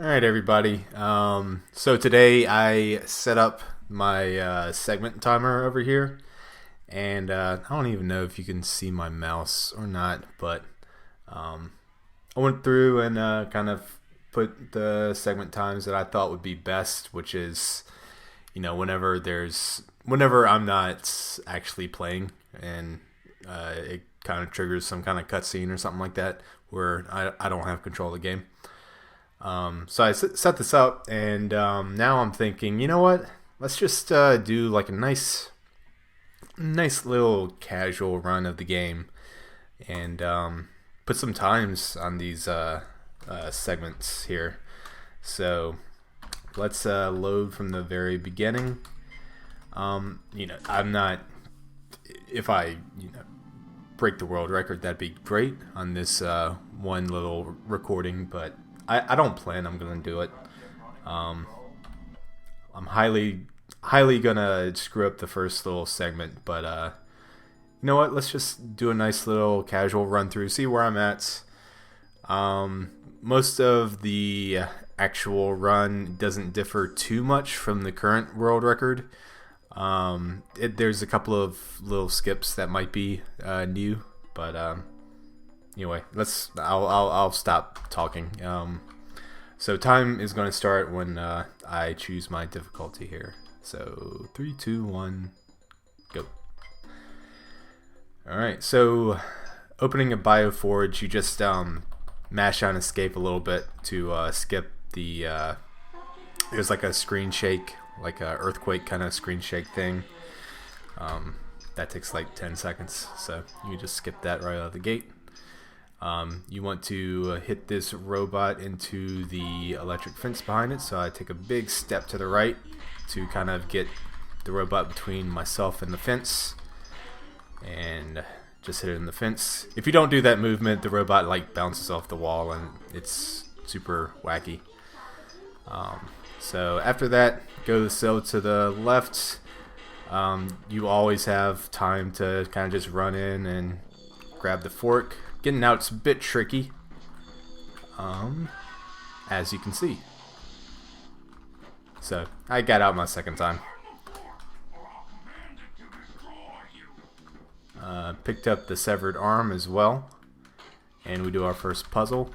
Alright, everybody. So today I set up my segment timer over here, and I don't even know if you can see my mouse or not, but um, I went through and kind of put the segment times that I thought would be best, which is, whenever I'm not actually playing, and it kind of triggers some kind of cutscene or something like that, where I don't have control of the game. So I set this up, and now I'm thinking, you know what? Let's just do like a nice little casual run of the game, and put some times on these segments here. So let's load from the very beginning. I'm not. If I, break the world record, that'd be great on this one little recording, but I don't plan I'm gonna do it. Um, I'm highly gonna screw up the first little segment, but you know what? Let's just do a nice little casual run through, see where I'm at. Most of the actual run doesn't differ too much from the current world record. There's a couple of little skips that might be new, but anyway, I'll stop talking. So time is going to start when I choose my difficulty here. So 3, 2, 1, go. All right. So opening a BioForge, you just mash on escape a little bit to skip the. There's like a screen shake, like a earthquake kind of screen shake thing. That takes like 10 seconds, so you just skip that right out of the gate. You want to hit this robot into the electric fence behind it, so I take a big step to the right to kind of get the robot between myself and the fence, and just hit it in the fence. If you don't do that movement, the robot like bounces off the wall, and it's super wacky. So after that, go to the left. You always have time to kind of just run in and grab the fork. Getting out's a bit tricky, as you can see. So I got out my second time. Picked up the severed arm as well, and we do our first puzzle.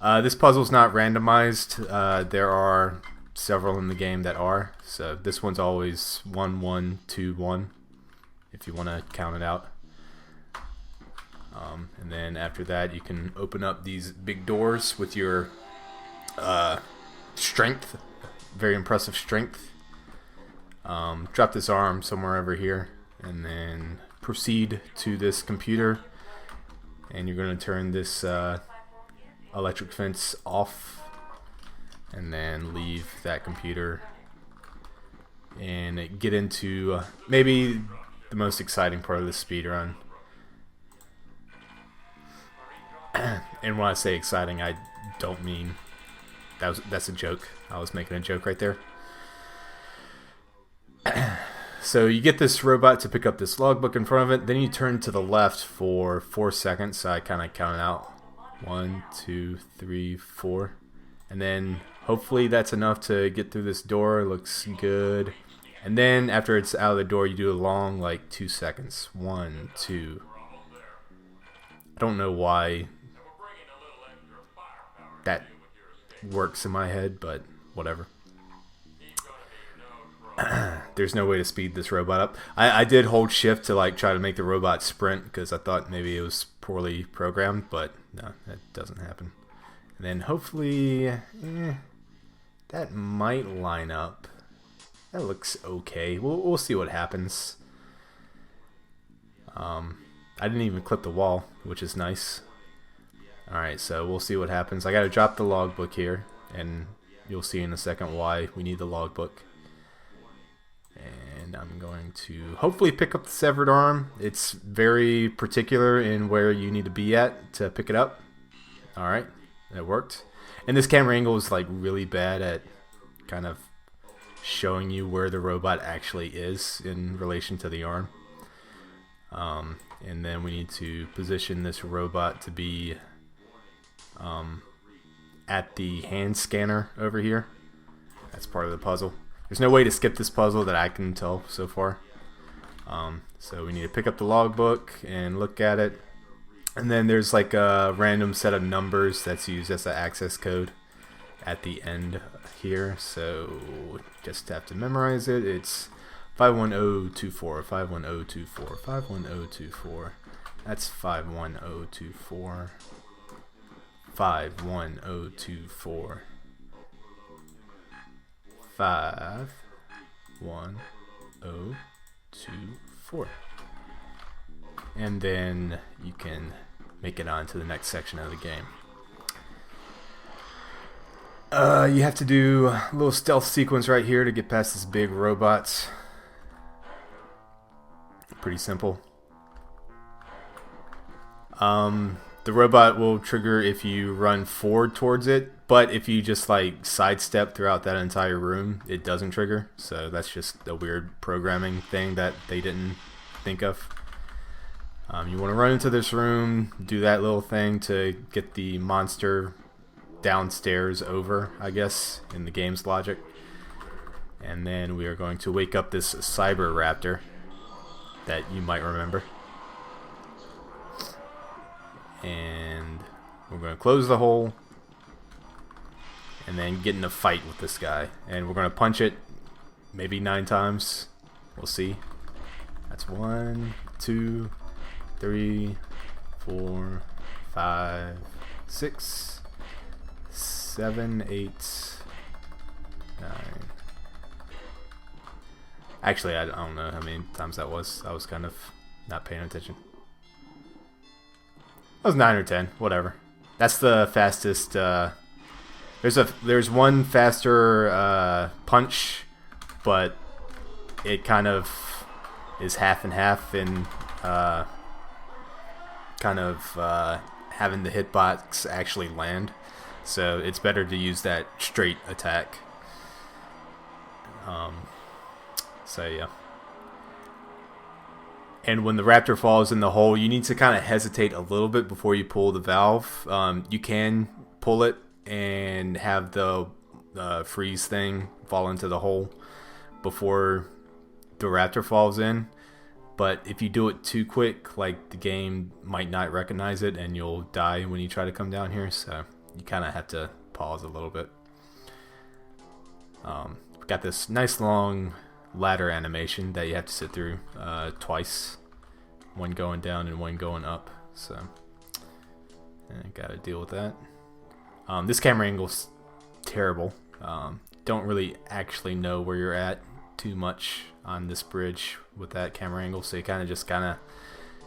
This puzzle's not randomized. There are several in the game that are. So this one's always 1, 1, 2, 1, if you want to count it out. And then after that, you can open up these big doors with your strength. Very impressive strength. Drop this arm somewhere over here, and then proceed to this computer. And you're going to turn this electric fence off, and then leave that computer and get into maybe the most exciting part of the speed run. And when I say exciting, I don't mean that's a joke. I was making a joke right there. So you get this robot to pick up this logbook in front of it. Then you turn to the left for 4 seconds. So I kind of counted out 1, 2, 3, 4, and then hopefully that's enough to get through this door. Looks good. And then after it's out of the door, you do a long like 2 seconds. 1, 2. I don't know why that works in my head, but whatever. There's no way to speed this robot up. I did hold shift to like try to make the robot sprint because I thought maybe it was poorly programmed, but no, that doesn't happen. And then hopefully that might line up. That looks okay. We'll see what happens. I didn't even clip the wall, which is nice. Alright, so we'll see what happens. I gotta drop the logbook here, and you'll see in a second why we need the logbook. And I'm going to hopefully pick up the severed arm. It's very particular in where you need to be at to pick it up. Alright, it worked. And this camera angle is like really bad at kind of showing you where the robot actually is in relation to the arm. And then we need to position this robot to be at the hand scanner over here. That's part of the puzzle. There's no way to skip this puzzle that I can tell so far. So we need to pick up the logbook and look at it. And then there's like a random set of numbers that's used as an access code at the end here. So just have to memorize it. It's 51024, 51024, 51024. That's 51024. 51024. 51024. And then you can make it on to the next section of the game. You have to do a little stealth sequence right here to get past this big robots. Pretty simple. The robot will trigger if you run forward towards it, but if you just like sidestep throughout that entire room, it doesn't trigger. So that's just a weird programming thing that they didn't think of. You want to run into this room, do that little thing to get the monster downstairs over, I guess, in the game's logic. And then we are going to wake up this cyber raptor that you might remember. And we're going to close the hole and then get in a fight with this guy. And we're going to punch it maybe 9 times. We'll see. That's 1, 2, 3, 4, 5, 6, 7, 8, 9. Actually, I don't know how many times that was. I was kind of not paying attention. That was 9 or 10, whatever. That's the fastest. There's one faster punch, but it kind of is half and half in having the hitbox actually land. So it's better to use that straight attack. So yeah. And when the raptor falls in the hole, you need to kind of hesitate a little bit before you pull the valve. You can pull it and have the freeze thing fall into the hole before the raptor falls in. But if you do it too quick, like the game might not recognize it and you'll die when you try to come down here. So you kind of have to pause a little bit. We've got this nice long ladder animation that you have to sit through twice, one going down and one going up, so I gotta deal with that. This camera angle's terrible. Don't really actually know where you're at too much on this bridge with that camera angle, so you kind of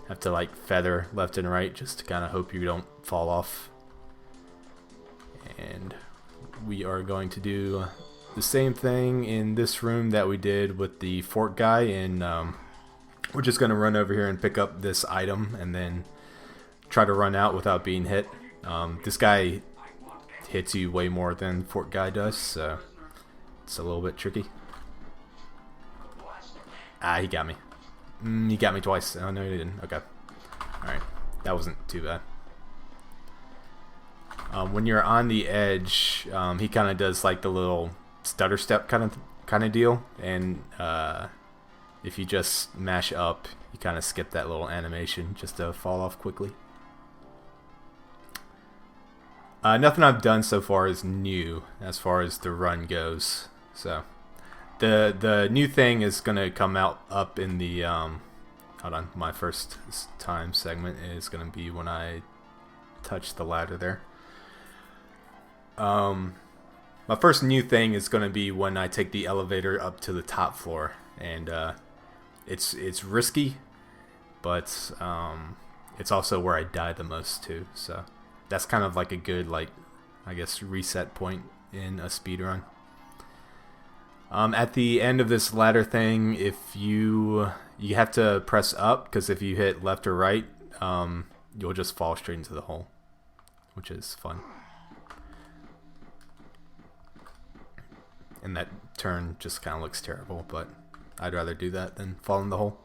have to like feather left and right just to kind of hope you don't fall off. And we are going to do the same thing in this room that we did with the fork guy, and we're just going to run over here and pick up this item and then try to run out without being hit. This guy hits you way more than fork guy does, so it's a little bit tricky. Ah, he got me. He got me twice. Oh, no, he didn't. Okay. Alright. That wasn't too bad. When you're on the edge, he kind of does like the little stutter step kind of deal, and if you just mash up, you kind of skip that little animation just to fall off quickly. Nothing I've done so far is new as far as the run goes. So the new thing is gonna come up in the hold on, my first time segment is gonna be when I touch the ladder there. My first new thing is going to be when I take the elevator up to the top floor, and it's risky, but it's also where I die the most too. So that's kind of like a good, like, I guess, reset point in a speedrun. At the end of this ladder thing, if you have to press up, because if you hit left or right, you'll just fall straight into the hole, which is fun. And that turn just kind of looks terrible, but I'd rather do that than fall in the hole.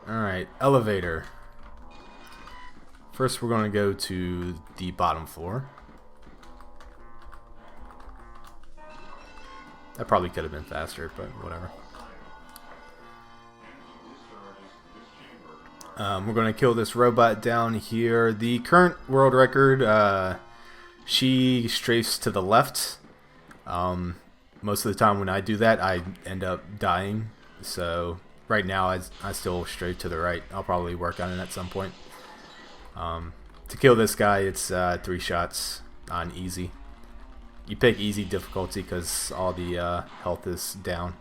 Alright, elevator. First, we're going to go to the bottom floor. That probably could have been faster, but whatever. We're going to kill this robot down here. The current world record, she strafes to the left. Most of the time when I do that, I end up dying. So right now, I still strafe to the right. I'll probably work on it at some point. To kill this guy, it's 3 shots on easy. You pick easy difficulty because all the health is down.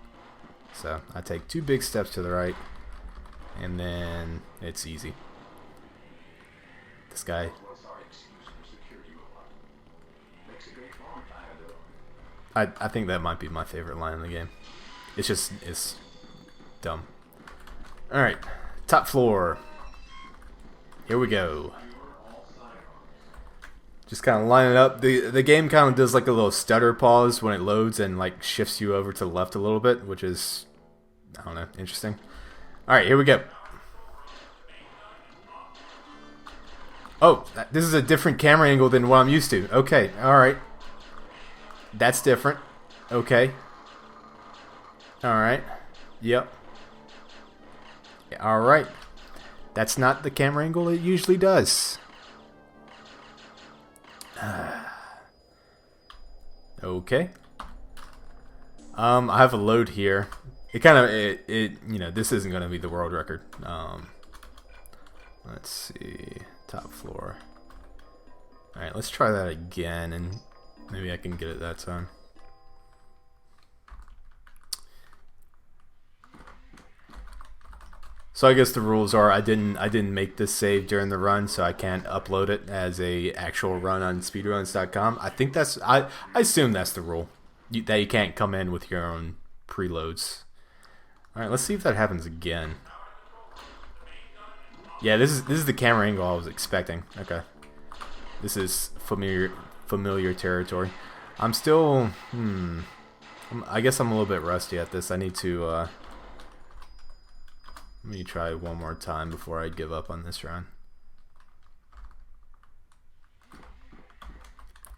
So I take 2 big steps to the right, and then it's easy. This guy. I think that might be my favorite line in the game. It's dumb. Alright, top floor. Here we go. Just kind of line it up. The game kind of does like a little stutter pause when it loads and like shifts you over to the left a little bit, which is, I don't know, interesting. Alright, here we go. Oh, this is a different camera angle than what I'm used to. Okay, alright. That's different. Okay. Alright. Yep. Alright. That's not the camera angle it usually does. Okay. I have a load here. It you know, this isn't gonna be the world record. Let's see. Top floor. Alright, let's try that again and maybe I can get it that time. So I guess the rules are I didn't make this save during the run, so I can't upload it as a actual run on speedruns.com. I think that's I assume that's the rule, that you can't come in with your own preloads. All right, let's see if that happens again. Yeah, this is the camera angle I was expecting. Okay, this is familiar territory. I'm still I guess I'm a little bit rusty at this. I need to let me try one more time before I give up on this run.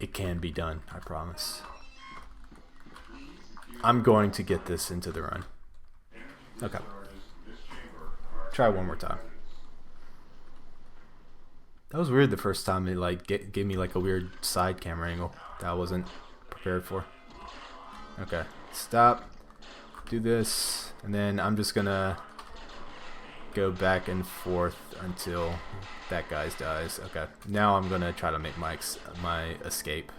It can be done, I promise. I'm going to get this into the run. Okay. Try one more time. That was weird the first time. It like gave me like a weird side camera angle that I wasn't prepared for. Okay. Stop. Do this. And then I'm just gonna go back and forth until that guy dies. Okay, now I'm gonna try to make my escape.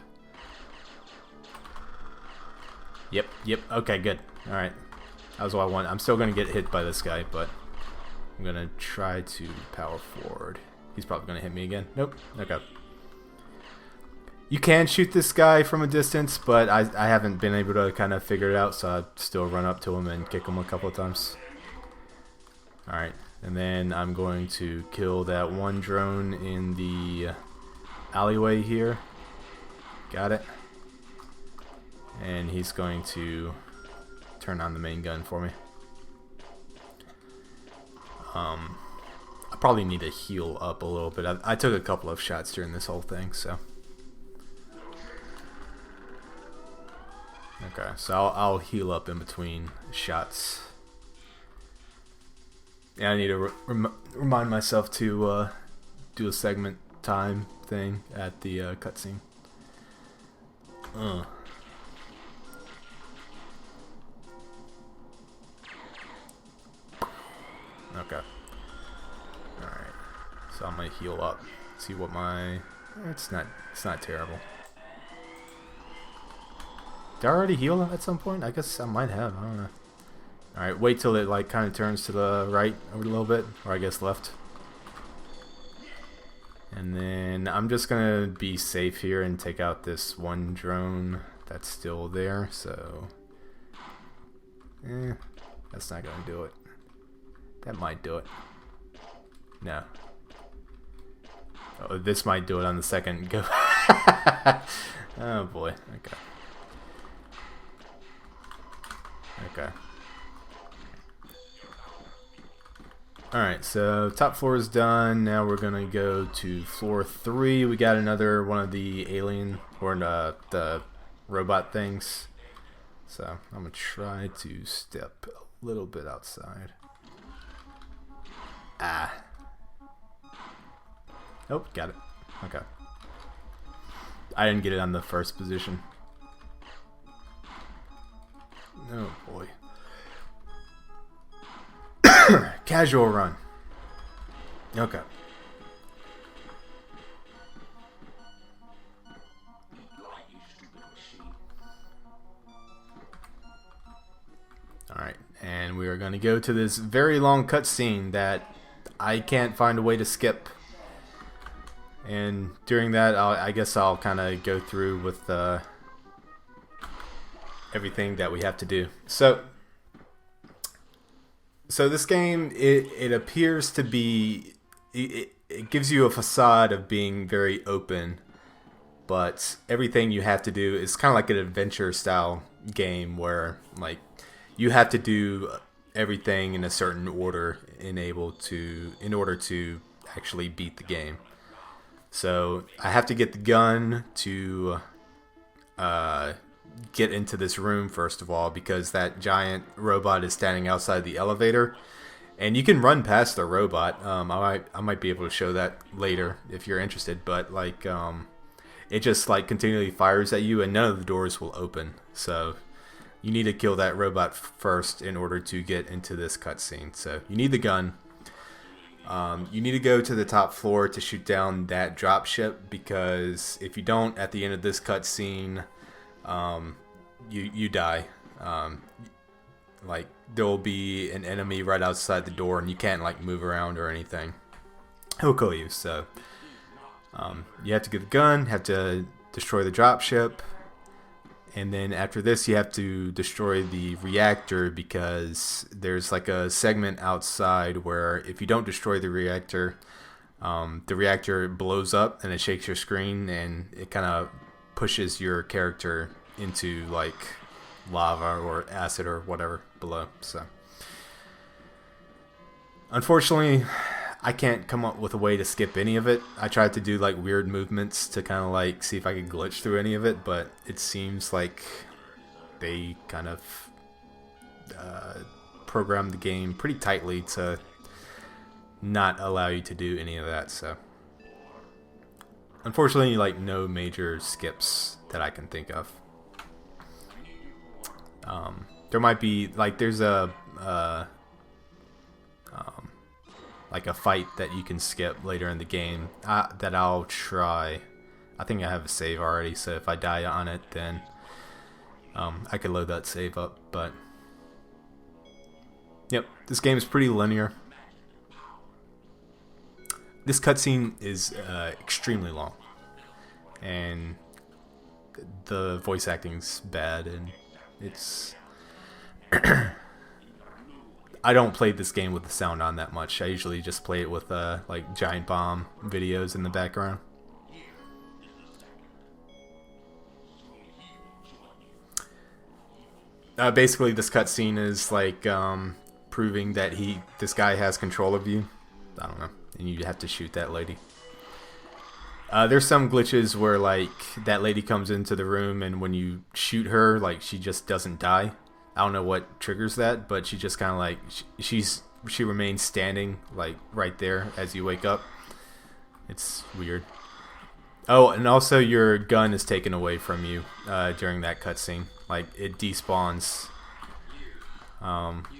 Yep. Okay, good. All right, that was what I want. I'm still gonna get hit by this guy, but I'm gonna try to power forward. He's probably gonna hit me again. Nope. Okay. You can shoot this guy from a distance, but I haven't been able to kind of figure it out, so I still run up to him and kick him a couple of times. All right. And then I'm going to kill that one drone in the alleyway here. Got it. And he's going to turn on the main gun for me. I probably need to heal up a little bit. I took a couple of shots during this whole thing, so. Okay, so I'll heal up in between shots. Yeah, I need to remind myself to do a segment time thing at the cutscene. Okay. Alright. So I'm gonna heal up. See what my it's not terrible. Did I already heal at some point? I guess I might have, I don't know. Alright, wait till it like kind of turns to the right a little bit, or I guess left. And then I'm just gonna be safe here and take out this one drone that's still there, so that's not gonna do it. That might do it. No. Oh, this might do it on the second go. Oh boy, okay. Okay. Alright, so top floor is done. Now we're gonna go to floor 3. We got another one of the alien or the robot things. So I'm gonna try to step a little bit outside. Ah. Oh, got it. Okay. I didn't get it on the first position. Oh boy. Casual run. Okay. Alright, and we are going to go to this very long cutscene that I can't find a way to skip. And during that, I guess I'll kind of go through with everything that we have to do. So this game, it appears to be, it gives you a facade of being very open, but everything you have to do is kind of like an adventure style game where like you have to do everything in a certain order in order to actually beat the game. So I have to get the gun to get into this room first of all, because that giant robot is standing outside the elevator, and you can run past the robot. I might be able to show that later if you're interested, but like it just like continually fires at you and none of the doors will open. So you need to kill that robot first in order to get into this cutscene. So you need the gun. You need to go to the top floor to shoot down that dropship, because if you don't, at the end of this cutscene, you die. Like there will be an enemy right outside the door, and you can't like move around or anything. He'll kill you. So you have to get the gun, have to destroy the dropship, and then after this you have to destroy the reactor, because there's like a segment outside where if you don't destroy the reactor blows up and it shakes your screen, and it kind of pushes your character into like lava or acid or whatever below. So unfortunately I can't come up with a way to skip any of it. I tried to do like weird movements to kind of like see if I could glitch through any of it, but it seems like they kind of programmed the game pretty tightly to not allow you to do any of that. So unfortunately, like no major skips that I can think of. There might be like there's a like a fight that you can skip later in the game that I'll try. I think I have a save already, so if I die on it, then I could load that save up. But yep, this game is pretty linear. This cutscene is extremely long, and the voice acting's bad, and it's I don't play this game with the sound on that much. I usually just play it with like giant bomb videos in the background. Basically, this cutscene is like proving that this guy has control of you. I don't know, and you have to shoot that lady. There's some glitches where like that lady comes into the room, and when you shoot her, like she just doesn't die. I don't know what triggers that, but she just kind of like she remains standing like right there as you wake up. It's weird. Oh, and also your gun is taken away from you during that cutscene. Like it despawns,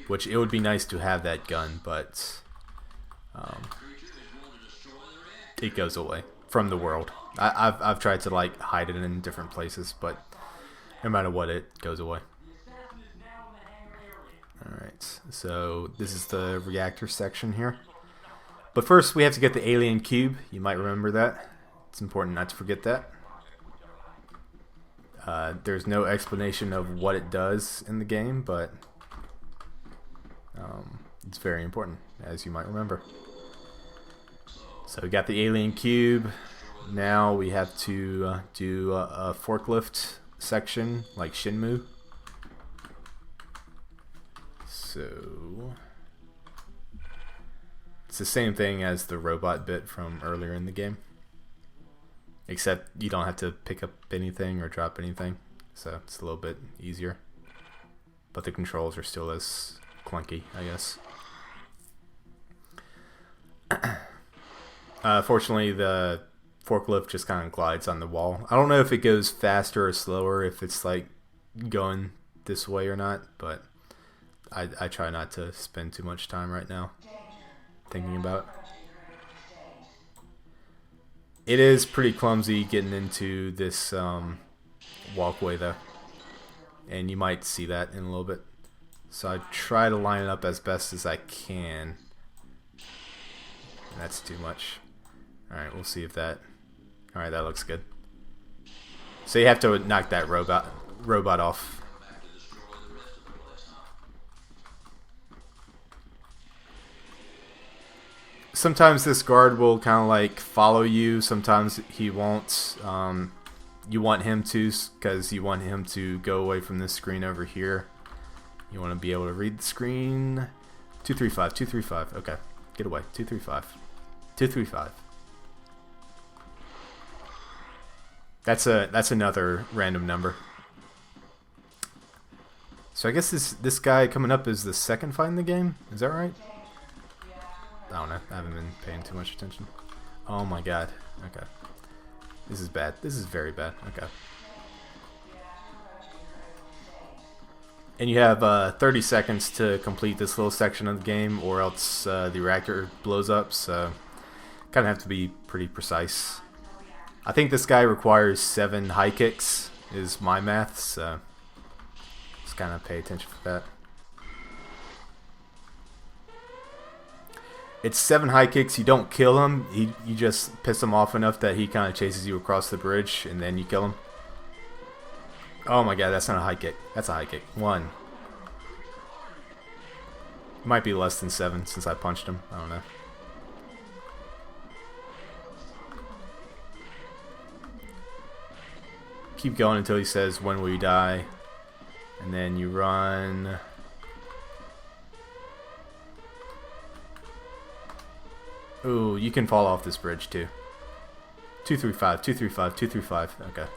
which it would be nice to have that gun, but it goes away from the world. I've tried to like hide it in different places, but no matter what, it goes away. Alright, so this is the reactor section here. But first we have to get the alien cube. You might remember that. It's important not to forget that. There's no explanation of what it does in the game, but it's very important, as you might remember. So we got the alien cube. Now we have to do a forklift section like Shenmue. So It's the same thing as the robot bit from earlier in the game. Except you don't have to pick up anything or drop anything. So it's a little bit easier. But the controls are still as clunky, I guess. Fortunately, the forklift just kind of glides on the wall. I don't know if it goes faster or slower, if it's like going this way or not, but I try not to spend too much time right now thinking about it. It is pretty clumsy getting into this walkway though, and you might see that in a little bit. So I try to line it up as best as I can. That's too much. Alright, we'll see if that... Alright, that looks good. So you have to knock that robot off. Sometimes this guard will kind of like follow you. Sometimes he won't. You want him to, because you want him to go away from this screen over here. You want to be able to read the screen. 235, 235. Okay, get away. 235. 235. That's another random number. So I guess this guy coming up is the second fight in the game. Is that right? I don't know. I haven't been paying too much attention. Oh my god. Okay. This is bad. This is very bad. Okay. And you have 30 seconds to complete this little section of the game, or else the reactor blows up. So kind of have to be pretty precise. I think this guy requires 7 high kicks, is my math, so just kind of pay attention for that. It's 7 high kicks. You don't kill him. You just piss him off enough that he kind of chases you across the bridge, and then you kill him. Oh my god, that's not a high kick. That's a high kick. 1. It might be less than 7 since I punched him. I don't know. Keep going until he says, "When will you die?" And then you run. Ooh, you can fall off this bridge too. 235, 235, 235. Okay.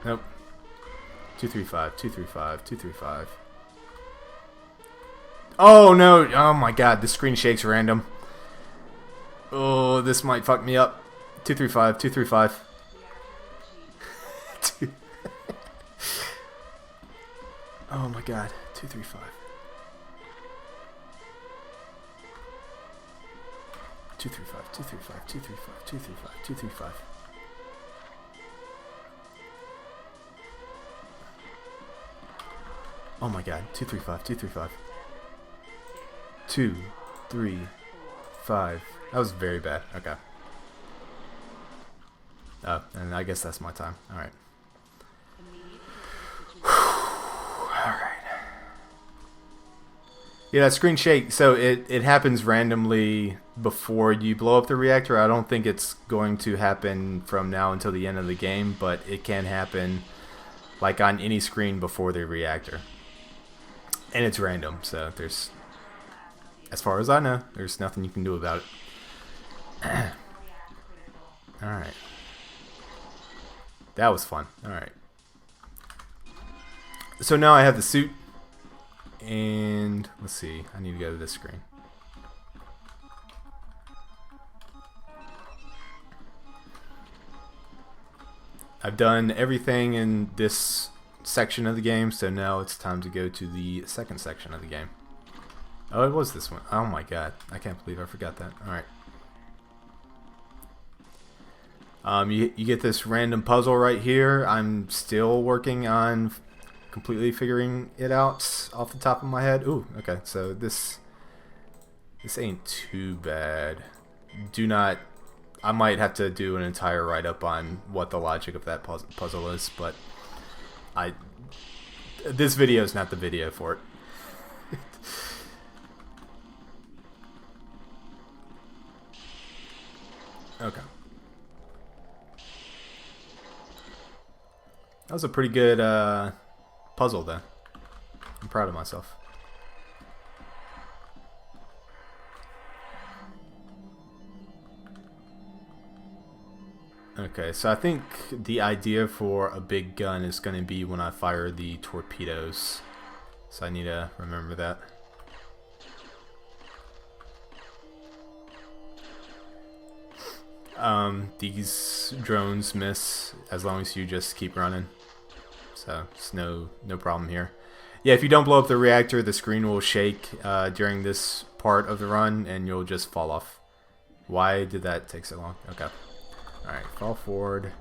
Nope. 235, 235, 235. Oh no! Oh my god, the screen shakes random. Oh, this might fuck me up. 235, 235. Oh my god, 235. 235, 235, 235, 235, 235. Oh my god, 235, 235. 2, 3, 5. That was very bad. Okay. And I guess that's my time. Alright. Yeah, that screen shake, so it happens randomly before you blow up the reactor. I don't think it's going to happen from now until the end of the game, but it can happen like on any screen before the reactor. And it's random, so there's, as far as I know, there's nothing you can do about it. Alright. That was fun. Alright. So now I have the suit. And let's see, I need to go to this screen. I've done everything in this section of the game, so now it's time to go to the second section of the game. Oh, it was this one. Oh my god, I can't believe I forgot that. Alright. You get this random puzzle right here. I'm still working on completely figuring it out off the top of my head. Ooh, okay, so this ain't too bad. I might have to do an entire write-up on what the logic of that puzzle is, but this video is not the video for it. Okay. That was a pretty good puzzle, though. I'm proud of myself. Okay, so I think the idea for a big gun is going to be when I fire the torpedoes. So I need to remember that. These drones miss as long as you just keep running. So it's no problem here. Yeah, if you don't blow up the reactor, the screen will shake during this part of the run and you'll just fall off. Why did that take so long? Okay. Alright, fall forward.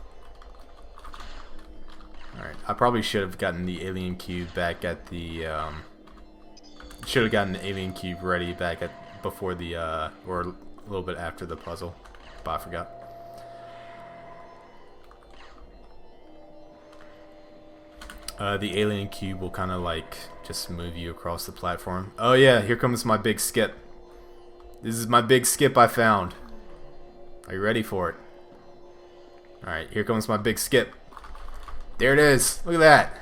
Alright, I probably should have gotten the alien cube back at the should have gotten the alien cube ready back at before the or a little bit after the puzzle. But I forgot. The alien cube will kind of like just move you across the platform. Oh yeah, here comes my big skip. This is my big skip I found. Are you ready for it? Alright, here comes my big skip. There it is. Look at that.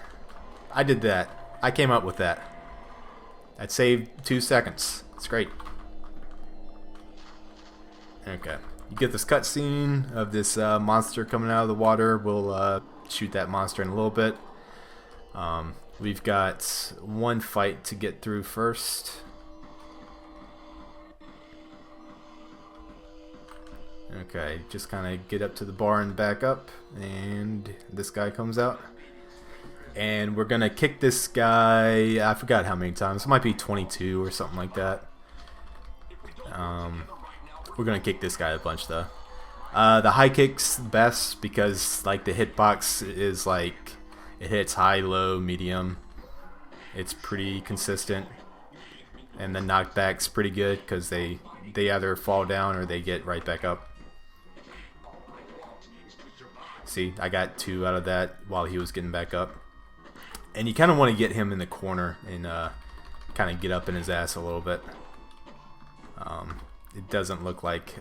I did that. I came up with that. That saved 2 seconds. It's great. Okay. You get this cutscene of this monster coming out of the water. We'll shoot that monster in a little bit. We've got one fight to get through first. Okay, just kind of get up to the bar and back up, and this guy comes out. And we're gonna kick this guy, I forgot how many times, it might be 22 or something like that. We're gonna kick this guy a bunch though. The high kick's best because like the hitbox is like, it hits high, low, medium. It's pretty consistent. And the knockback's pretty good because they either fall down or they get right back up. See, I got 2 out of that while he was getting back up. And you kind of want to get him in the corner and kind of get up in his ass a little bit. It doesn't look like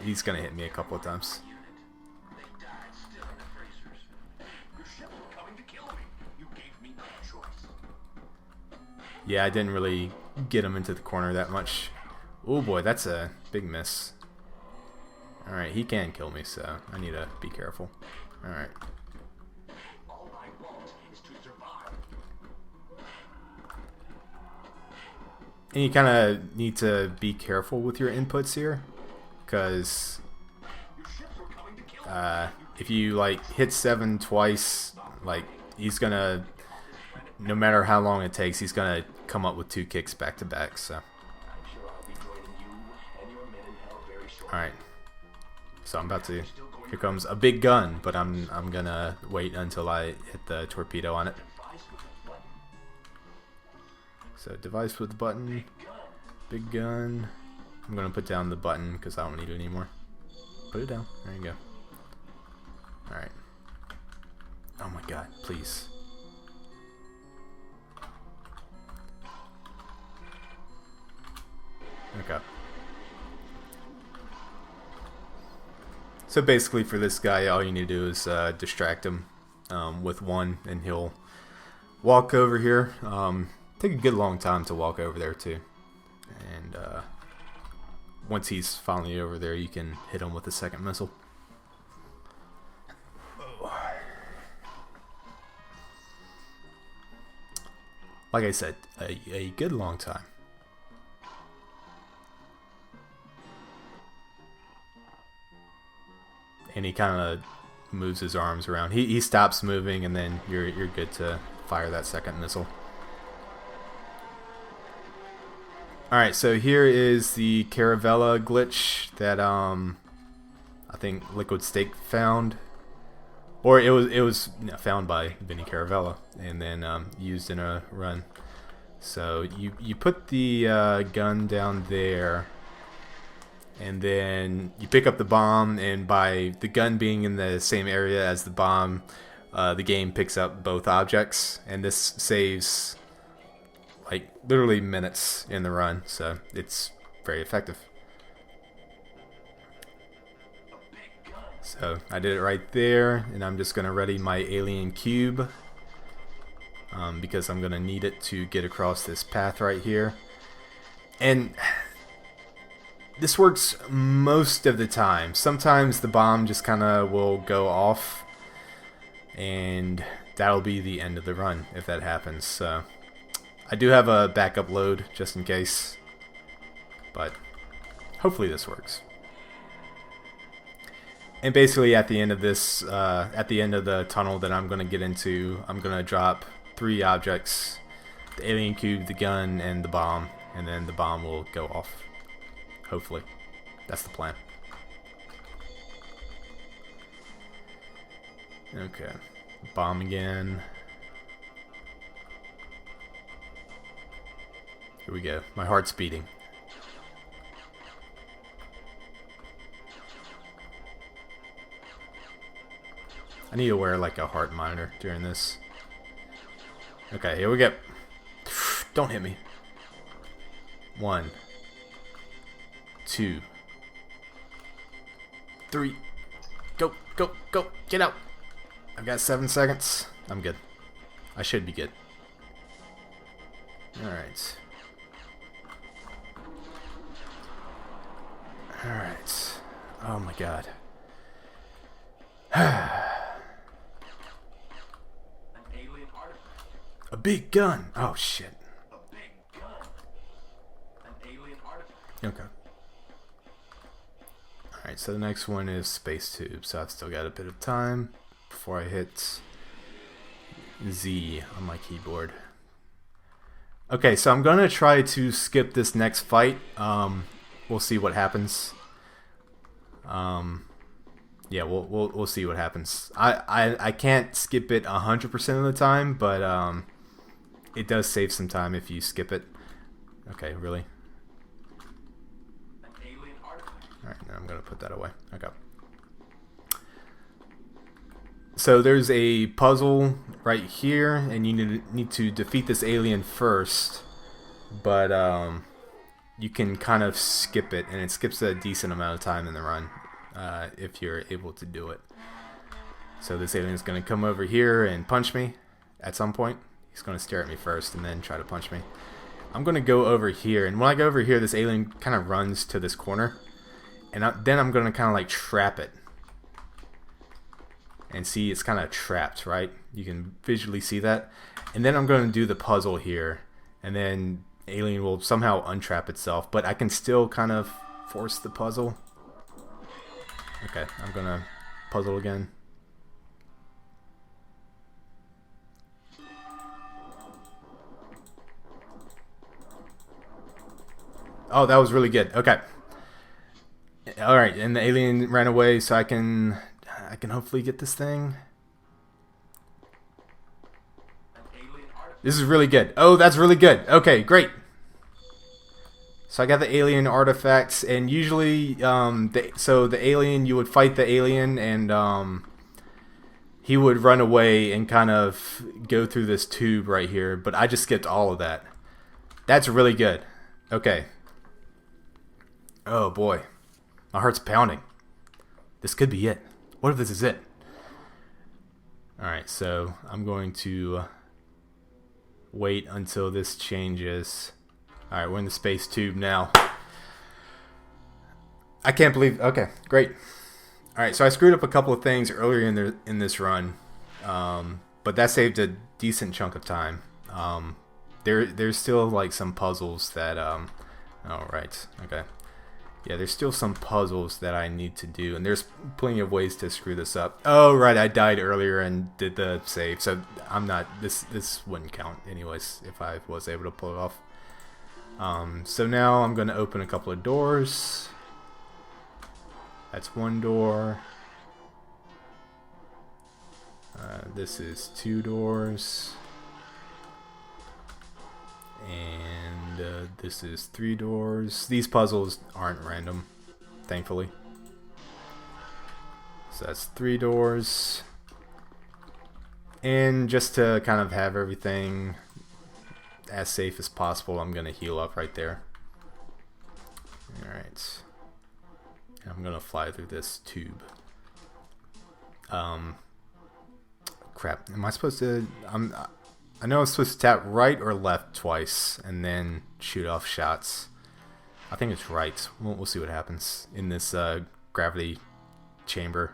he's going to hit me a couple of times. Yeah, I didn't really get him into the corner that much. Oh boy, that's a big miss. Alright, he can kill me, so I need to be careful. Alright. And you kind of need to be careful with your inputs here, because if you like hit 7 twice, like he's gonna, no matter how long it takes, he's gonna come up with 2 kicks back to back. So, all right. So I'm about to. Here comes a big gun, but I'm gonna wait until I hit the torpedo on it. So device with the button, big gun. I'm gonna put down the button because I don't need it anymore. Put it down. There you go. All right. Oh my God! Please. Okay. So basically for this guy, all you need to do is distract him with one, and he'll walk over here. Take a good long time to walk over there too. And once he's finally over there, you can hit him with the second missile. Like I said, a good long time. And he kind of moves his arms around. He stops moving, and then you're good to fire that second missile. Alright, so here is the Caravella glitch that I think Liquid Steak found. Or it was found by Vinny Caravella and then used in a run. So you put the gun down there, and then you pick up the bomb, and by the gun being in the same area as the bomb, the game picks up both objects, and this saves like literally minutes in the run, so it's very effective. So I did it right there, and I'm just gonna ready my alien cube because I'm gonna need it to get across this path right here. And This works most of the time. Sometimes the bomb just kind of will go off, and that'll be the end of the run if that happens. So I do have a backup load just in case, but hopefully this works. And basically at the end of this, at the end of the tunnel that I'm going to get into, I'm going to drop 3 objects: the alien cube, the gun, and the bomb, and then the bomb will go off. Hopefully. That's the plan. Okay. Bomb again. Here we go. My heart's beating. I need to wear like a heart monitor during this. Okay, here we go. Don't hit me. 1, 2, 3. Go, go, go. Get out. I've got 7 seconds. I'm good. I should be good. Alright. Alright. Oh my god. A big gun. Oh shit. A big gun. An alien artifact. Okay. Alright, so the next one is space tube. So I've still got a bit of time before I hit Z on my keyboard. Okay, so I'm gonna try to skip this next fight. We'll see what happens. Yeah, we'll see what happens. I can't skip it 100% of the time, but it does save some time if you skip it. Okay, really? Alright, now I'm gonna put that away. Okay. So there's a puzzle right here, and you need to defeat this alien first, but you can kind of skip it, and it skips a decent amount of time in the run if you're able to do it. So this alien is going to come over here and punch me at some point. He's going to stare at me first and then try to punch me. I'm going to go over here, and when I go over here, this alien kind of runs to this corner, and then I'm going to kind of like trap it. And see, it's kind of trapped, right? You can visually see that. And then I'm going to do the puzzle here, and then alien will somehow untrap itself, but I can still kind of force the puzzle. Okay, I'm going to puzzle again. Oh, that was really good. Okay. Alright, and the alien ran away, so I can hopefully get this thing. This is really good. Oh, that's really good. Okay, great. So I got the alien artifacts, and usually, so the alien, you would fight the alien, and he would run away and kind of go through this tube right here, but I just skipped all of that. That's really good. Okay. Oh boy. My heart's pounding. This could be it. What if this is it? Alright, so I'm going to wait until this changes. Alright, we're in the space tube now. I can't believe... Okay, great. Alright, so I screwed up a couple of things earlier in this run. But that saved a decent chunk of time. There's still like some puzzles that... Oh, right. Okay. Yeah, there's still some puzzles that I need to do, and there's plenty of ways to screw this up. Oh, right, I died earlier and did the save, so I'm not... This wouldn't count anyways if I was able to pull it off. So now I'm going to open a couple of doors. That's one door. This is 2 doors. And this is 3 doors. These puzzles aren't random, thankfully. So that's 3 doors. And just to kind of have everything as safe as possible, I'm going to heal up right there. Alright. I'm going to fly through this tube. Crap. Am I supposed to... I know I'm supposed to tap right or left twice and then shoot off shots. I think it's right. We'll see what happens in this gravity chamber.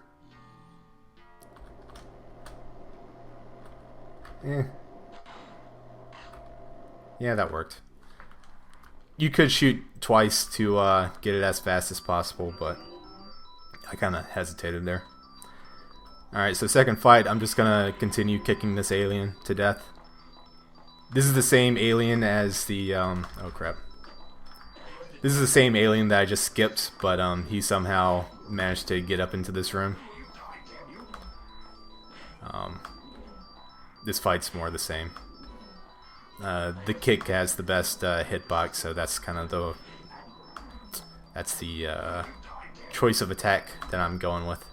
Yeah, that worked. You could shoot twice to get it as fast as possible, but I kind of hesitated there. Alright, so second fight, I'm just gonna continue kicking this alien to death. This is the same alien as the, oh crap. This is the same alien that I just skipped, but he somehow managed to get up into this room. This fight's more the same. The kick has the best hitbox, so that's kind of the choice of attack that I'm going with.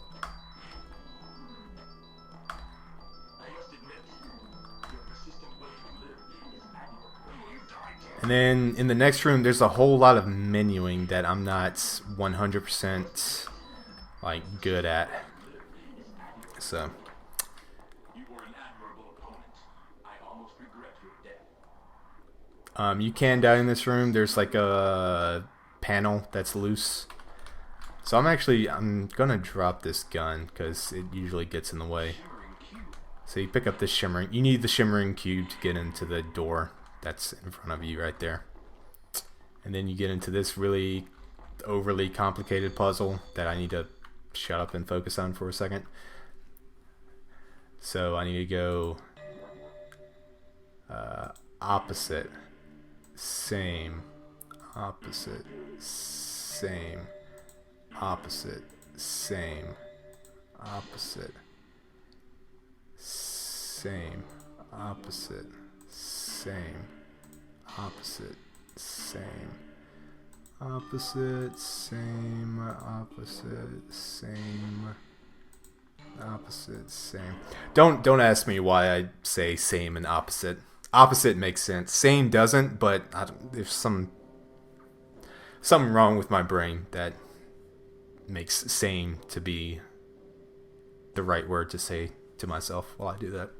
And then in the next room, there's a whole lot of menuing that I'm not 100% like good at. So. You can die in this room. There's like a panel that's loose. So I'm gonna drop this gun because it usually gets in the way. So you pick up this shimmering. You need the shimmering cube to get into the door that's in front of you right there. And then you get into this really overly complicated puzzle that I need to shut up and focus on for a second. So I need to go opposite, same, opposite, same, opposite, same, opposite, same, opposite, same, opposite, same, opposite, same, opposite, same, opposite, same. Don't ask me why I say same and opposite. Opposite makes sense. Same doesn't, but there's something wrong with my brain that makes same to be the right word to say to myself while I do that.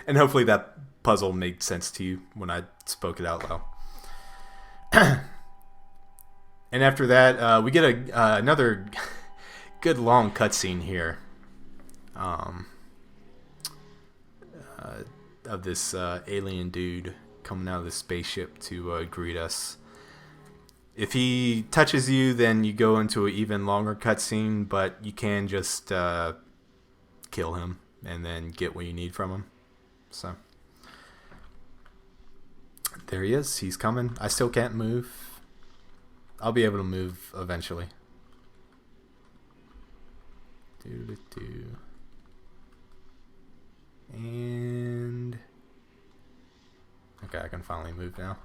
And hopefully that puzzle made sense to you when I spoke it out loud. And after that, we get another good long cutscene here. Of this alien dude coming out of the spaceship to greet us. If he touches you, then you go into an even longer cutscene, but you can just kill him and then get what you need from him. So there he is. He's coming. I still can't move. I'll be able to move eventually. And okay, I can finally move now.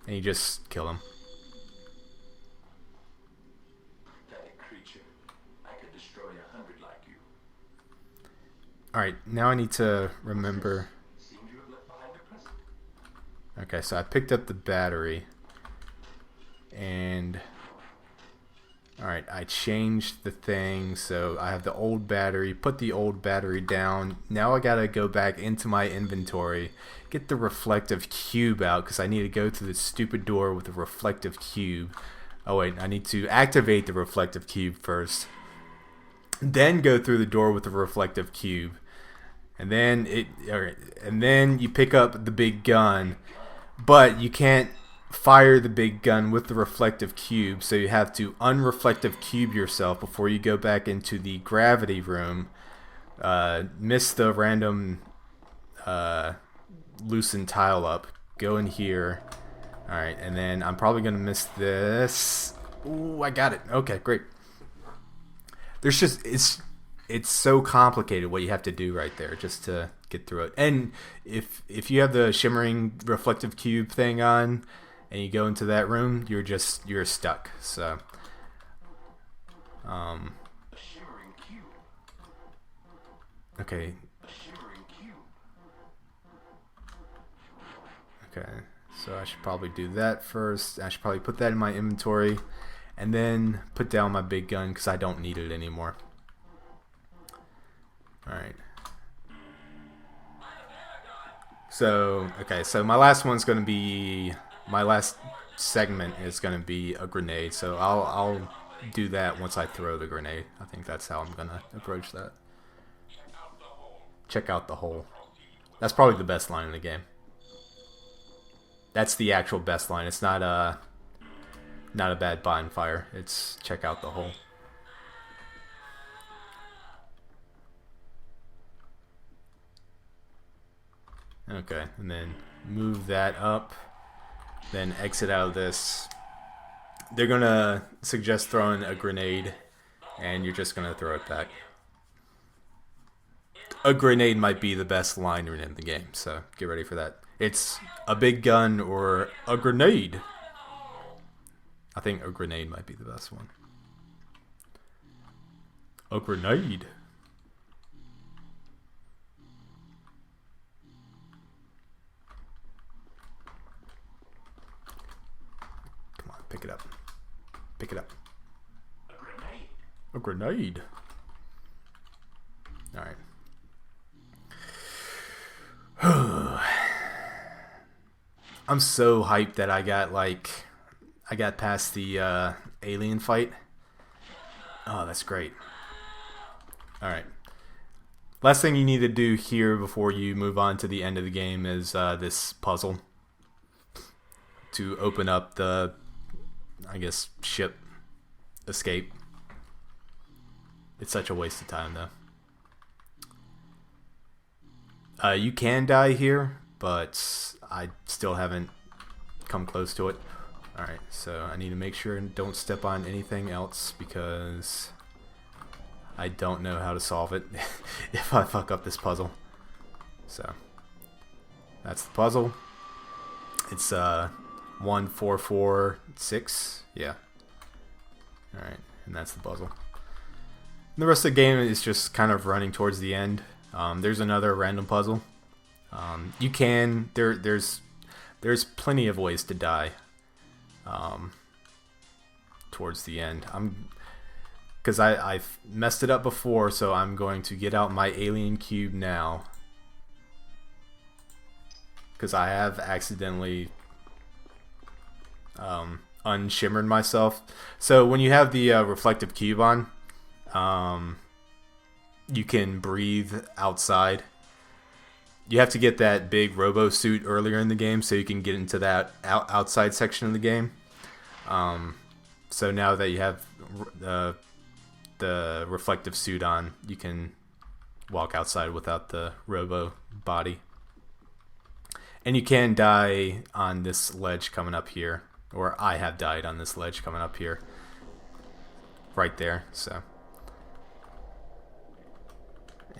And you just kill him. Pathetic creature. I could destroy 100 like you. Alright, now I need to remember. Seem to have left behind a present. Okay, so I picked up the battery. And alright, I changed the thing, so I have the old battery, put the old battery down. Now I gotta go back into my inventory, get the reflective cube out, because I need to go through the stupid door with the reflective cube. Oh wait, I need to activate the reflective cube first. Then go through the door with the reflective cube. And then you pick up the big gun, but you can't fire the big gun with the reflective cube, so you have to unreflective cube yourself before you go back into the gravity room. Miss the random loosened tile up. Go in here. Alright, and then I'm probably gonna miss this. Ooh, I got it. Okay, great. There's just it's so complicated what you have to do right there just to get through it. And if you have the shimmering reflective cube thing on and you go into that room, you're stuck. So A shimmering cube. okay. A shimmering cube. Okay. So I should probably do that first. I should probably put that in my inventory and then put down my big gun because I don't need it anymore. Alright. So, okay, so my last one's going to be my last segment is going to be a grenade, so I'll do that once I throw the grenade. I think that's how I'm going to approach that. Check out the hole. That's probably the best line in the game. That's the actual best line. It's not a bad bonfire. It's check out the hole. Okay, and then move that up. Then exit out of this. They're gonna suggest throwing a grenade, and you're just gonna throw it back. A grenade might be the best liner in the game, so get ready for that. It's a big gun or a grenade. I think a grenade might be the best one. A grenade. Come on, pick it up. Pick it up. A grenade. A grenade. Alright. I'm so hyped that I got past the alien fight. Oh, that's great. Alright. Last thing you need to do here before you move on to the end of the game is this puzzle. To open up the, I guess, ship escape. It's such a waste of time, though. You can die here, but I still haven't come close to it. Alright, so I need to make sure and don't step on anything else because I don't know how to solve it if I fuck up this puzzle. So, that's the puzzle. It's 1446. Yeah. Alright, and that's the puzzle. And the rest of the game is just kind of running towards the end. There's another random puzzle. You can there's plenty of ways to die. Towards the end, because I've messed it up before, so I'm going to get out my alien cube now. Because I have accidentally unshimmered myself. So when you have the reflective cube on, you can breathe outside. You have to get that big robo suit earlier in the game so you can get into that outside section of the game. So now that you have the reflective suit on, you can walk outside without the robo body. And you can die on this ledge coming up here. Or I have died on this ledge coming up here. Right there, so.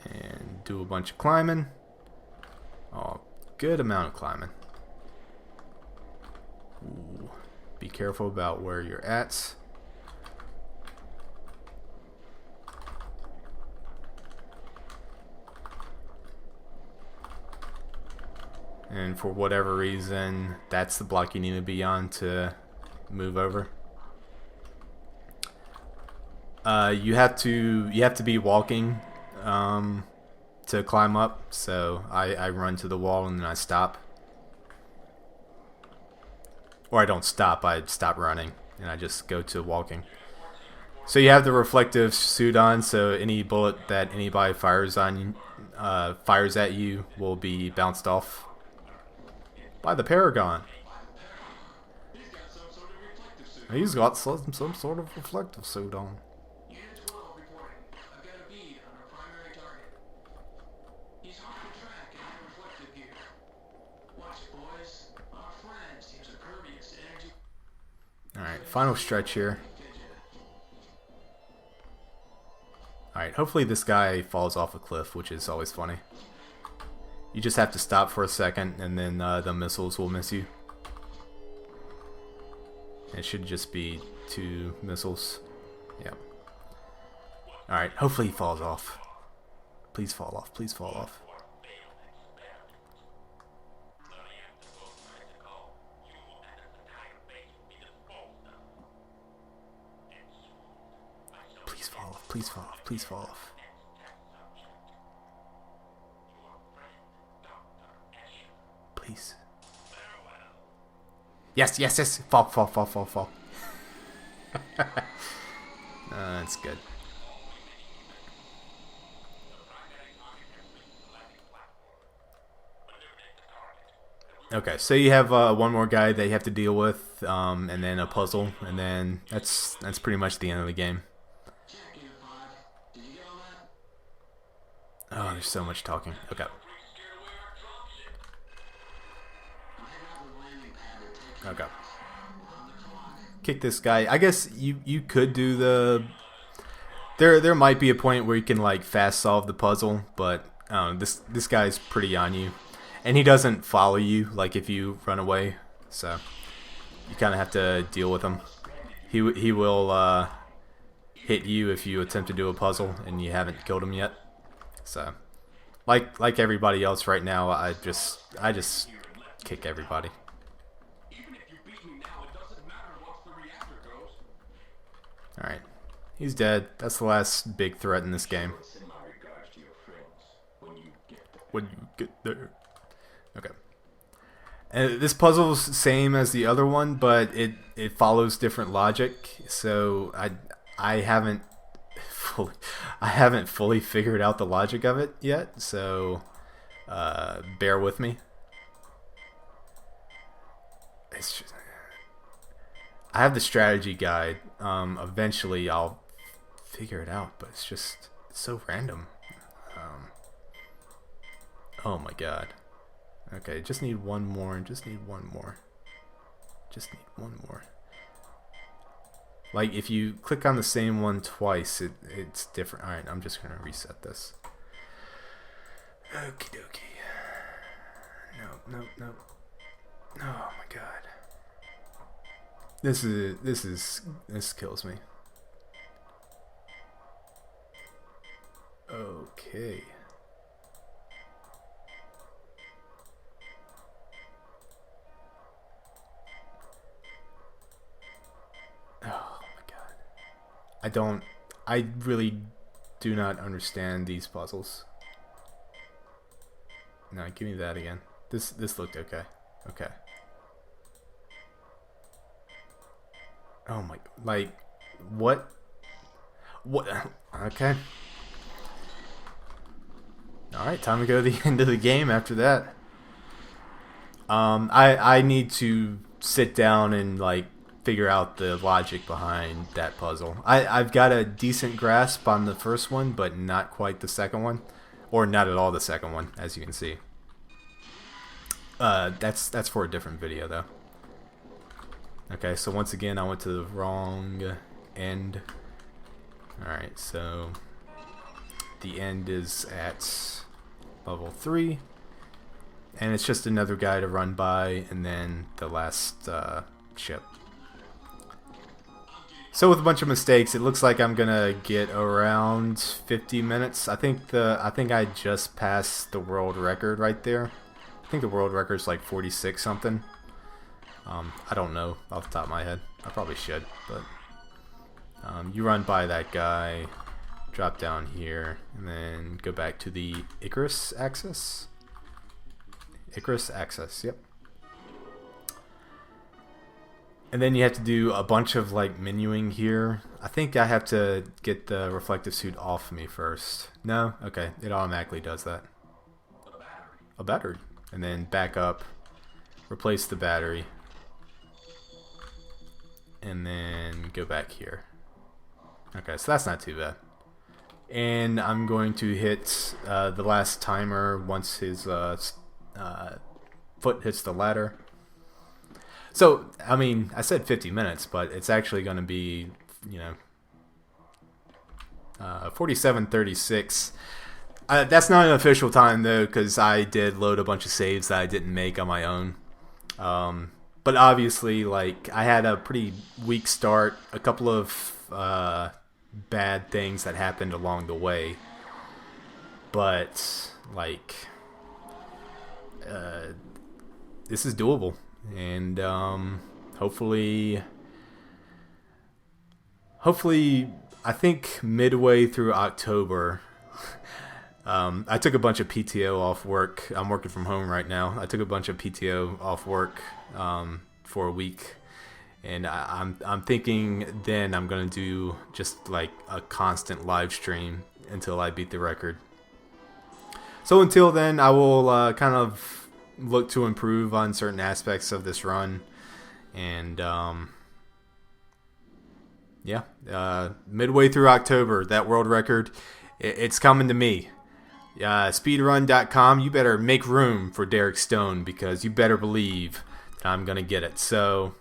And do a bunch of climbing. Oh, good amount of climbing. Ooh. Be careful about where you're at. And for whatever reason, that's the block you need to be on to move over. You have to be walking to climb up. So I run to the wall and then I stop. Or I don't stop, I stop running and I just go to walking. So you have the reflective suit on, so any bullet that anybody fires at you will be bounced off by the Paragon. He's got some sort of reflective suit on. Unit 12 reporting. I've got a bead on our primary target. He's hard to track and has reflective gear. Watch it, boys. Our friend seems impervious to energy. Alright, final stretch here. Alright, hopefully this guy falls off a cliff, which is always funny. You just have to stop for a second, and then the missiles will miss you. It should just be 2 missiles. Yep. Alright, hopefully he falls off. Please fall off, please fall off. Please fall off, please fall off, please fall off. Please. Yes, yes, yes. Fall, fall, fall, fall, fall. That's good. Okay, so you have one more guy that you have to deal with, and then a puzzle, and then that's pretty much the end of the game. Check, Unit 5. Did you get all that? Oh, there's so much talking. Okay, I'm heading out to the landing pad to take care okay. of this. On the clock. Kick this guy. I guess you could do the. There might be a point where you can like fast solve the puzzle, but this guy's pretty on you, and he doesn't follow you like if you run away, so you kind of have to deal with him. He will hit you if you attempt to do a puzzle and you haven't killed him yet. So like everybody else right now, I just kick everybody. Even if you beat me now, it doesn't matter once the reactor goes. All right, he's dead. That's the last big threat in this game. Send my regards to your friends when you get there. When you get there. Okay. And this puzzle's same as the other one, but it follows different logic. So I haven't fully figured out the logic of it yet. So bear with me. It's just, I have the strategy guide. Eventually I'll figure it out, but it's so random. Oh my god. Okay, just need one more. Just need one more. Just need one more. Like, if you click on the same one twice, it's different. Alright, I'm just going to reset this. Okie dokie. No, no, no. Oh my god. This kills me. Okay. Oh my god. I really do not understand these puzzles. No, give me that again. This looked okay. Okay. Oh my, like, what? What? Okay. Alright, time to go to the end of the game after that. I need to sit down and, like, figure out the logic behind that puzzle. I've got a decent grasp on the first one, but not quite the second one. Or not at all the second one, as you can see. That's for a different video, though. Okay, so once again, I went to the wrong end. Alright, so the end is at level 3. And it's just another guy to run by, and then the last ship. So with a bunch of mistakes, it looks like I'm gonna get around 50 minutes. I think I just passed the world record right there. I think the world record's like 46 something. I don't know off the top of my head. I probably should, but you run by that guy, drop down here, and then go back to the Icarus axis. Icarus axis, yep. And then you have to do a bunch of like menuing here. I think I have to get the reflective suit off me first. No? Okay, it automatically does that. A battery. And then back up, replace the battery, and then go back here. Okay, so that's not too bad. And I'm going to hit the last timer once his foot hits the ladder. So, I mean, I said 50 minutes, but it's actually going to be, you know, 47:36. That's not an official time, though, because I did load a bunch of saves that I didn't make on my own. But obviously, like, I had a pretty weak start, a couple of bad things that happened along the way. But, like, this is doable. And hopefully, I think midway through October, I took a bunch of PTO off work. I'm working from home right now. I took a bunch of PTO off work for a week. And I'm thinking then I'm going to do just like a constant live stream until I beat the record. So until then, I will kind of look to improve on certain aspects of this run. And midway through October, that world record, it's coming to me. Speedrun.com, you better make room for Derek Stone, because you better believe that I'm going to get it. So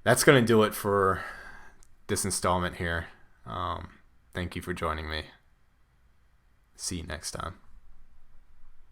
that's going to do it for this installment here. Thank you for joining me. See you next time.